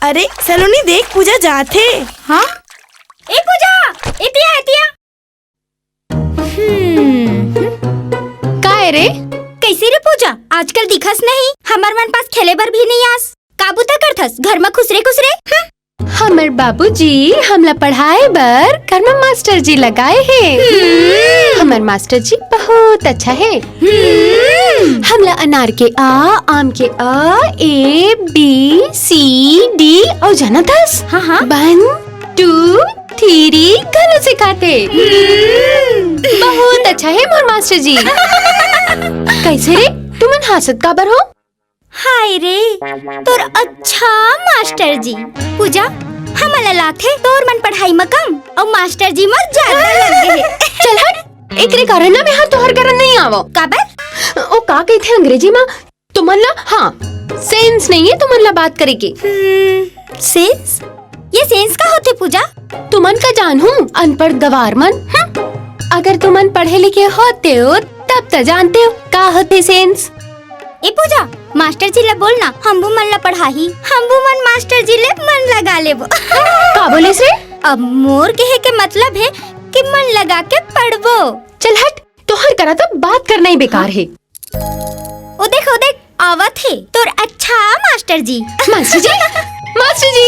अरे सलोनी देख पूजा जात है। हाँ ए पूजा इतिया इतिया। काय रे कैसी रे पूजा आजकल दिखस नहीं, हमार मन पास खेले बर भी नहीं आस। काबू तक करथस घर में खुसरे खुसरे। हमर बाबूजी हमला पढ़ाए बर घर में मास्टर जी लगाए हैं। हमर मास्टर जी बहुत अच्छा है। हमला अनार के आ, आम के अ, ए बी सी डी और जाना दस। हाँ हाँ 1 2 3 गलो सिखाते। बहुत अच्छा है मोर मास्टर जी। कैसे रे तुमन हासत काबर हो? हाय रे तोर अच्छा मास्टर जी। पूजा हमला लाथे तोर मन पढ़ाई में कम और मास्टर जी में ज्यादा लग गए। चल हट एकरे कारण ना मैं हर तोहर कारण नहीं आवो। काबर ओ का कहते अंग्रेजी में तुमन ला हाँ सेंस नहीं है तुमन ला बात करे के। सेंस? ये सेंस का होते पूजा? तुमन का जान हूँ अनपढ़ गवार मन। अगर तुमन पढ़े लिखे होते हो तब तो जानते हो का होते सेंस। ए पूजा मास्टर जी ले बोलना हमबू मन ला पढ़ाही, हमबू मन मास्टर जी ले मन लगा लेबो। का बोले से? अब मोर कहे के मतलब है कि मन लगा के पढ़बो। चल हट तोहर करा तो बात करना ही बेकार है। ओ देख आवत है तोर अच्छा मास्टर जी। मास्टर जी मास्टर जी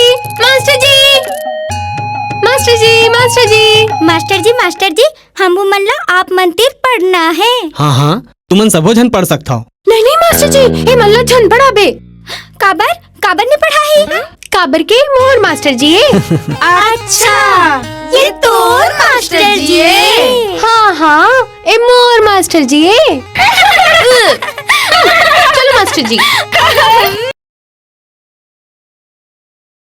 मास्टर जी मास्टर जी मास्टर जी मास्टर जी हमबू मन ला आप मंतिर पढ़ना है। हाँ तुमन सबो जन पढ़ सकता हो। नहीं मास्टर जी ए मल्ला झन पढ़ा बे। काबर ने पढ़ाई? काबर के मोर मास्टर जी है। अच्छा ये तोर मास्टर जी है। हाँ ए मोर मास्टर जी है। चलो मास्टर जी।